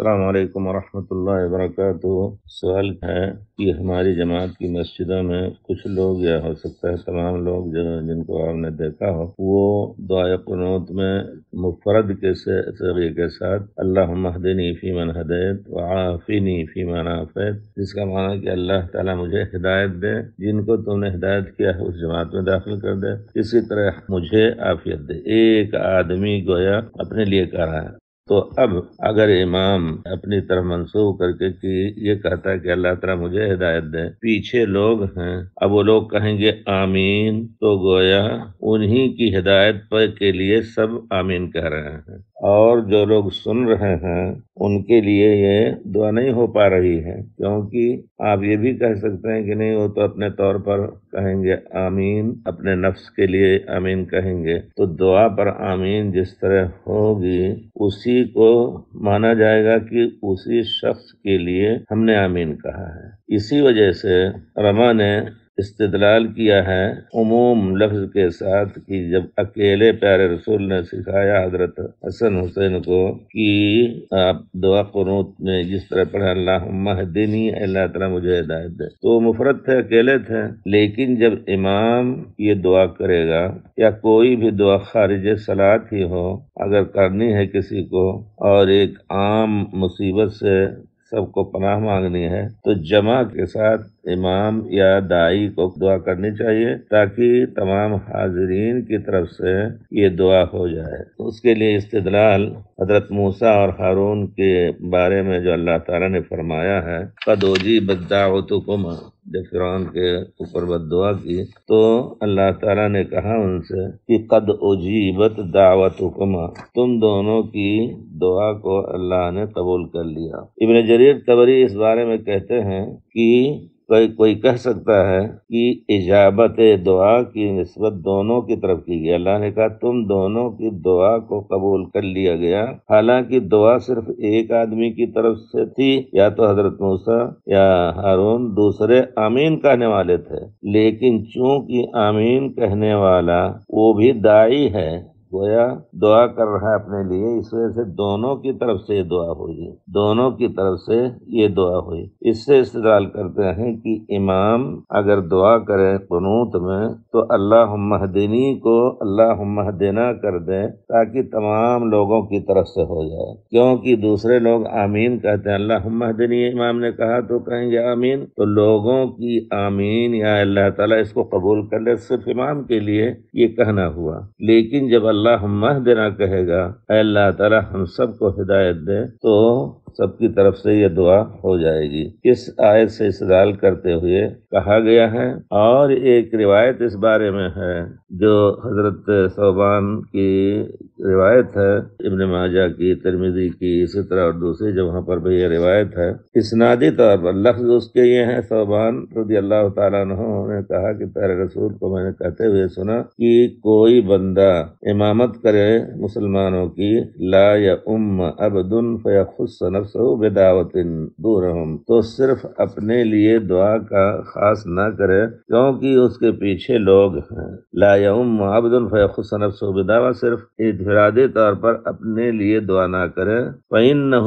السلام علیکم ورحمۃ اللہ وبرکاتہ۔ سوال ہے کہ ہماری جماعت کی مسجدوں میں کچھ لوگ، یا ہو سکتا ہے تمام لوگ جن کو آپ نے دیکھا ہو، وہ دعائے قنوت میں مفرد کے صیغے کے ساتھ اللہم اہدنی فی من ہدیت وعافنی فی من عافیت، جس کا معنی کہ اللہ تعالیٰ مجھے ہدایت دے، جن کو تم نے ہدایت کیا ہے اس جماعت میں داخل کر دے، اسی طرح مجھے عافیت دے۔ ایک آدمی گویا اپنے لیے کہہ رہا ہے۔ تو اب اگر امام اپنی طرف منسوخ کر کے کہ یہ کہتا ہے کہ اللہ تعالیٰ مجھے ہدایت دے، پیچھے لوگ ہیں، اب وہ لوگ کہیں گے آمین، تو گویا انہی کی ہدایت پر کے لیے سب آمین کہہ رہے ہیں، اور جو لوگ سن رہے ہیں ان کے لیے یہ دعا نہیں ہو پا رہی ہے، کیونکہ آپ یہ بھی کہہ سکتے ہیں کہ نہیں، وہ تو اپنے طور پر کہیں گے آمین، اپنے نفس کے لیے آمین کہیں گے، تو دعا پر آمین جس طرح ہوگی اسی کو مانا جائے گا کہ اسی شخص کے لیے ہم نے آمین کہا ہے۔ اسی وجہ سے علماء نے استدلال کیا ہے عموم لفظ کے ساتھ کہ جب اکیلے پیارے رسول نے سکھایا حضرت حسن حسین کو کہ آپ دعا قنوت میں جس طرح پڑھا اللہم اہدنی، اللہ تعالیٰ مجھے ہدایت دے، تو مفرد تھے، اکیلے تھے، لیکن جب امام یہ دعا کرے گا یا کوئی بھی دعا خارج صلاۃ ہی ہو، اگر کرنی ہے کسی کو اور ایک عام مصیبت سے سب کو پناہ مانگنی ہے، تو جمع کے ساتھ امام یا داعی کو دعا کرنی چاہیے تاکہ تمام حاضرین کی طرف سے یہ دعا ہو جائے۔ اس کے لیے استدلال حضرت موسیٰ اور ہارون کے بارے میں جو اللہ تعالیٰ نے فرمایا ہے، قد اجیبت دعوتکما، جب فرعون کے اوپر بد دعا کی تو اللہ تعالیٰ نے کہا ان سے کہ قد اجیبت دعوتکما، تم دونوں کی دعا کو اللہ نے قبول کر لیا۔ ابن جریر طبری اس بارے میں کہتے ہیں کہ کوئی کہہ سکتا ہے کہ اجابت دعا کی نسبت دونوں کی طرف کی گئی، اللہ نے کہا تم دونوں کی دعا کو قبول کر لیا گیا، حالانکہ دعا صرف ایک آدمی کی طرف سے تھی، یا تو حضرت موسیٰ یا ہارون دوسرے آمین کہنے والے تھے، لیکن چونکہ آمین کہنے والا وہ بھی داعی ہے، گویا دعا کر رہا ہے اپنے لیے، اس وجہ سے دونوں کی طرف سے یہ دعا ہوئی، دونوں کی طرف سے یہ دعا ہوئی۔ اس سے استدلال کرتے ہیں کہ امام اگر دعا کرے قنوت میں تو اللہم اہدنی کو اللہم اہدنا کر دے تاکہ تمام لوگوں کی طرف سے ہو جائے، کیونکہ دوسرے لوگ آمین کہتے ہیں، اللہم اہدنی امام نے کہا تو کہیں گے آمین، تو لوگوں کی آمین یا اللہ تعالیٰ اس کو قبول کر لے، صرف امام کے لیے یہ کہنا ہوا، لیکن جب اللہم اہدنا کہے گا، اے اللہ تعالیٰ ہم سب کو ہدایت دے، تو سب کی طرف سے یہ دعا ہو جائے گی۔ اس آیت سے استدلال کرتے ہوئے کہا گیا ہے، اور ایک روایت اس بارے میں ہے جو حضرت ثوبان کی روایت ہے، ابن ماجہ کی، ترمذی کی، اسی طرح اور دوسری جگہوں پر بھی یہ روایت ہے، اسنادی طور پر لفظ اس کے یہ ہیں، ثوبان رضی اللہ تعالیٰ عنہ نے کہا کہ پیارے رسول کو میں نے کہتے ہوئے سنا کہ کوئی بندہ امامت کرے مسلمانوں کی، لا یؤم عبد فیخص نفسہ بدعوۃ دونہم، تو صرف اپنے لیے دعا کا خاص نہ کرے کیونکہ اس کے پیچھے لوگ ہیں، لا یؤم عبد فیخص نفسہ بدعوۃ، صرف انفرادی طور پر اپنے لیے دعا نہ کرے، فإنہ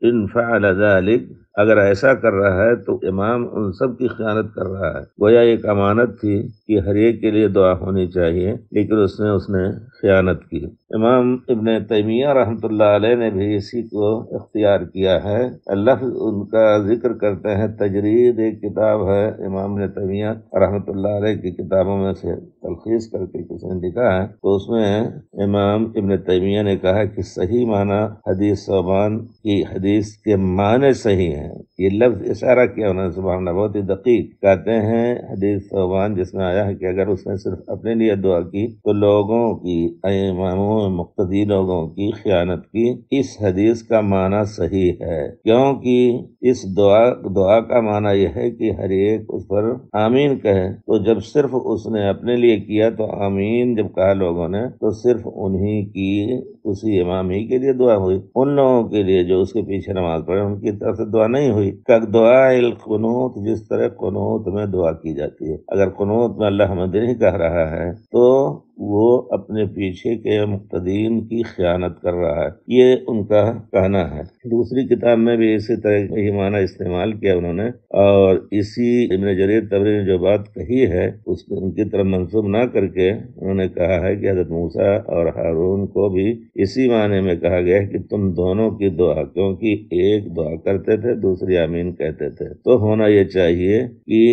ان فعل ذلک، اگر ایسا کر رہا ہے تو امام ان سب کی خیانت کر رہا ہے، گویا ایک امانت تھی کہ ہر ایک کے لیے دعا ہونی چاہیے، لیکن اس نے خیانت کی۔ امام ابن تیمیہ رحمۃ اللہ علیہ نے بھی اسی کو اختیار کیا ہے، لفظ ان کا ذکر کرتے ہیں، تجرید ایک کتاب ہے امام ابن تیمیہ رحمۃ اللہ علیہ کی کتابوں میں سے تلخیص کر کے کسی نے لکھا ہے، تو اس میں امام ابن تیمیہ نے کہا کہ صحیح معنی حدیث ثوبان کی حدیث کے معنی صحیح ہے، یہ لفظ اشارہ کیا انہوں نے، سبحان اللہ، بہت ہی دقیق کہتے ہیں حدیث ثوبان جس میں آیا ہے کہ اگر اس نے صرف اپنے لیے دعا کی تو لوگوں کی، اماموں مقتدی لوگوں کی خیانت کی، اس حدیث کا معنی صحیح ہے، کیونکہ اس دعا کا معنی یہ ہے کہ ہر ایک اس پر آمین کہے، تو جب صرف اس نے اپنے لیے کیا تو آمین جب کہا لوگوں نے تو صرف انہی کی، اسی امام ہی کے لیے دعا ہوئی، ان لوگوں کے لیے جو اس کے پیچھے نماز پڑھے ان کی طرف سے دعا نہیں ہوئی۔ کہ دعا القنوت، جس طرح قنوت میں دعا کی جاتی ہے، اگر قنوت میں اللہ اہدنی کہہ رہا ہے تو وہ اپنے پیچھے کے مقتدین کی خیانت کر رہا ہے، یہ ان کا کہنا ہے۔ دوسری کتاب میں بھی اسی طرح یہ معنی استعمال کیا انہوں نے، اور اسی ابن جریر طبری نے جو بات کہی ہے اس کو ان کی طرف منسوب نہ کر کے انہوں نے کہا ہے کہ حضرت موسیٰ اور ہارون کو بھی اسی معنی میں کہا گیا ہے کہ تم دونوں کی دعا، کیونکہ ایک دعا کرتے تھے دوسری آمین کہتے تھے، تو ہونا یہ چاہیے کہ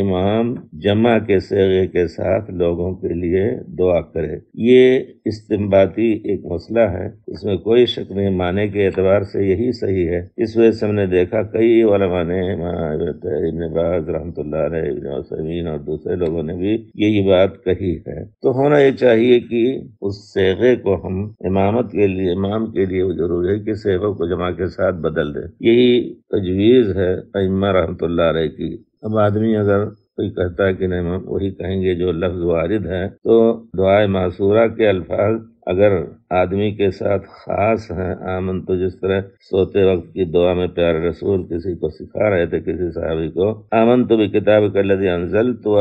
امام جمع کے صیغے کے ساتھ لوگوں کے لیے دعا کرے۔ یہ استنباطی ایک مسئلہ ہے، اس میں کوئی شک نہیں، معنی کے اعتبار سے یہی صحیح ہے۔ اس وجہ سے ہم نے دیکھا کئی علماء نے، ابن باز رحمۃ اللہ علیہ، ابن عثیمین اور دوسرے لوگوں نے بھی یہی بات کہی ہے۔ تو ہونا یہ چاہیے کہ اس صیغے کو ہم امامت کے لیے، امام کے لیے ضروری ہے کہ صیغوں کو جمع کے ساتھ بدل دیں، یہی تجویز ہے ائمہ رحمۃ اللہ علیہ کی۔ اب آدمی اگر کوئی کہتا ہے کہ نہیں ہم وہی کہیں گے جو لفظ وارد ہے، تو دعائے معصورہ کے الفاظ اگر آدمی کے ساتھ خاص ہیں، آمن تو جس طرح سوتے وقت کی دعا میں پیارے رسول کسی کو سکھا رہے تھے، کسی صحابی کو، آمن تو بکتابک الذی انزلت و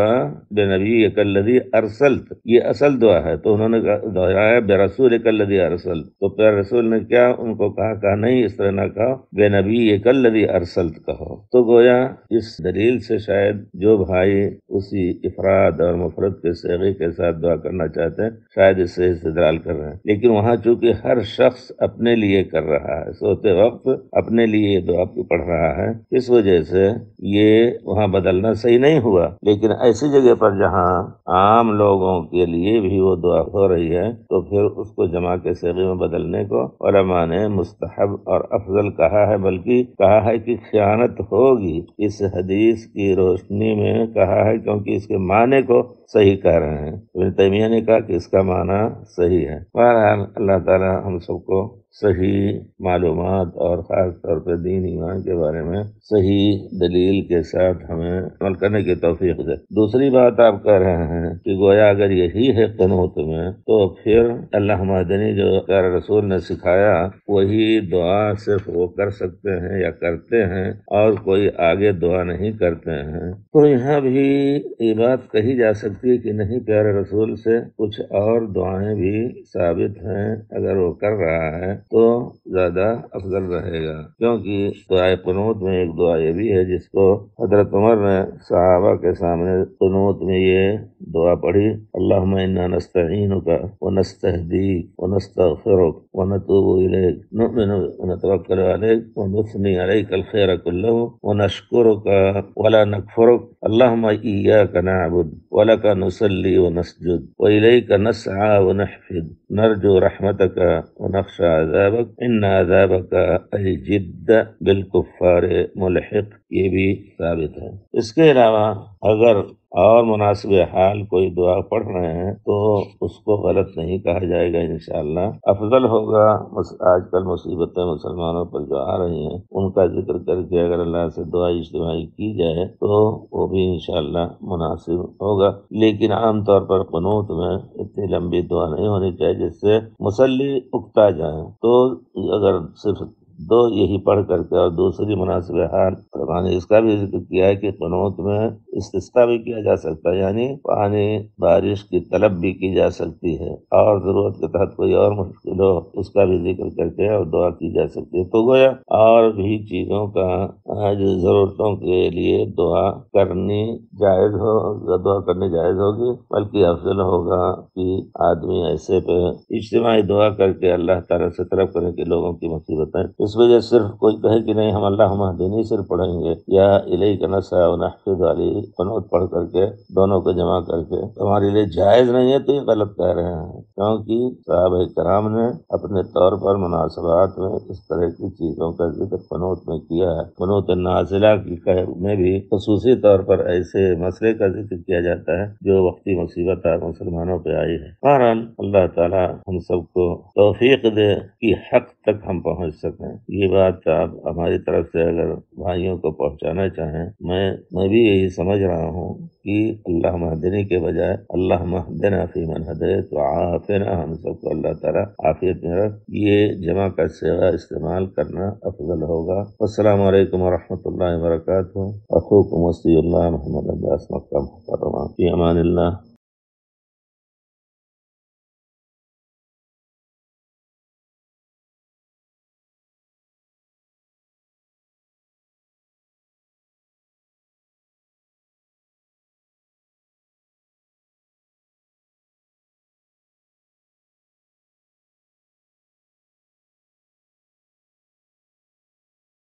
بنبیک الذی ارسلت، یہ اصل دعا ہے۔ تو انہوں نے دعایا برسولک الذی ارسلت، تو پیارے رسول نے کیا ان کو کہا نہیں، اس طرح نہ کہو، بنبیک الذی ارسلت کہو۔ تو گویا اس دلیل سے شاید جو بھائی اسی افراد اور مفرد کے صیغے کے ساتھ دعا کرنا چاہتے ہیں شاید اس سے استدلال کر رہے ہیں، لیکن وہاں چونکہ ہر شخص اپنے لیے کر رہا ہے، سوتے وقت اپنے لیے دعا پڑھ رہا ہے، اس وجہ سے یہ وہاں بدلنا صحیح نہیں ہوا۔ لیکن ایسی جگہ پر جہاں عام لوگوں کے لیے بھی وہ دعا ہو رہی ہے تو پھر اس کو جمع کے صیغے میں بدلنے کو علماء نے مستحب اور افضل کہا ہے، بلکہ کہا ہے کہ خیانت ہوگی، اس حدیث کی روشنی میں کہا ہے، کیونکہ اس کے معنی کو صحیح کہہ رہے ہیں۔ ابن تیمیہ نے کہا کہ اس کا معنی صحیح ہے۔ بہرحال اللہ تعالی ہم سب کو صحیح معلومات اور خاص طور پہ دین ایمان کے بارے میں صحیح دلیل کے ساتھ ہمیں عمل کرنے کی توفیق دے۔ دوسری بات آپ کہہ رہے ہیں کہ گویا اگر یہی ہے قنوت میں، تو پھر اللہ مہدنی جو پیارے رسول نے سکھایا وہی دعا صرف وہ کر سکتے ہیں یا کرتے ہیں اور کوئی آگے دعا نہیں کرتے ہیں، تو یہاں بھی یہ بات کہی جا سکتی ہے کہ نہیں، پیارے رسول سے کچھ اور دعائیں بھی ثابت ہیں، اگر وہ کر رہا ہے تو زیادہ افضل رہے گا، کیونکہ دعائے قنوت میں ایک دعا یہ بھی ہے جس کو حضرت عمر نے صحابہ کے سامنے قنوت میں یہ دعا پڑھی، اللہم انا نستعینک ونستہدیک ونستغفرک ونتوب الیک نؤمن ونتوکل علیک ونثنی علیک الخیر کلہ ونشکرک ولا نکفرک اللہم ایاک نعبد ولک نصلی ونسجد والیک نسعی ونحفد نرجو رحمتک ونخشى عذابک ان عذابک الجد بالکفار ملحق، یہ بھی ثابت ہے۔ اس کے علاوہ اگر اور مناسب حال کوئی دعا پڑھ رہے ہیں تو اس کو غلط نہیں کہا جائے گا، انشاءاللہ افضل ہوگا۔ آج کل مصیبتیں مسلمانوں پر جو آ رہی ہیں ان کا ذکر کر کے اگر اللہ سے دعا اجتماعی کی جائے تو وہ بھی انشاءاللہ مناسب ہوگا، لیکن عام طور پر قنوت میں اتنی لمبی دعا نہیں ہونی چاہیے جس سے مصلی اکتا جائیں۔ تو اگر صرف دو یہی پڑھ کر کے اور دوسری مناسب حال، قرآن اس کا بھی ذکر کیا ہے کہ قنوت میں استسقاء بھی کیا جا سکتا ہے، یعنی پانی بارش کی طلب بھی کی جا سکتی ہے، اور ضرورت کے تحت کوئی اور مشکل ہو اس کا بھی ذکر کر کے اور دعا کی جا سکتی ہے۔ تو گویا اور بھی چیزوں کا ضرورتوں کے لیے دعا کرنی جائز ہوگی، بلکہ افضل ہوگا کہ آدمی ایسے پہ اجتماعی دعا کر کے اللہ تعالیٰ سے طلب کرے کہ لوگوں کی مصیبتیں، اس وجہ صرف کوئی کہے کہ نہیں ہم اللہ مہدنی صرف پڑھیں گے یا الیک نسعی ونحفد والی قنوت پڑھ کر کے دونوں کو جمع کر کے ہمارے لیے جائز نہیں ہے، تو یہ غلط کہہ رہے ہیں، کیونکہ صحابہ کرام نے اپنے طور پر مناسبات میں اس طرح کی چیزوں کا ذکر قنوت میں کیا ہے۔ قنوت نازلہ میں بھی خصوصی طور پر ایسے مسئلے کا ذکر کیا جاتا ہے جو وقتی مصیبت مسلمانوں پہ آئی ہے۔ بہرحال اللہ تعالی ہم سب کو توفیق دے کہ حق تک ہم پہنچ سکیں۔ یہ بات آپ ہماری طرف سے اگر بھائیوں کو پہنچانا چاہیں، میں بھی یہی سمجھ رہا ہوں کہ اللہ مہدنی کے بجائے اللہ مہدنا فی من ہدیت وعافنا، ہم سب کو اللہ تعالیٰ عافیت میں رکھ، یہ جمع کا صیغہ استعمال کرنا افضل ہوگا۔ السلام علیکم ورحمۃ اللہ وبرکاتہ۔ اخوکم وصی اللہ محمد عباس مکہ محترمہ، فی امان اللہ۔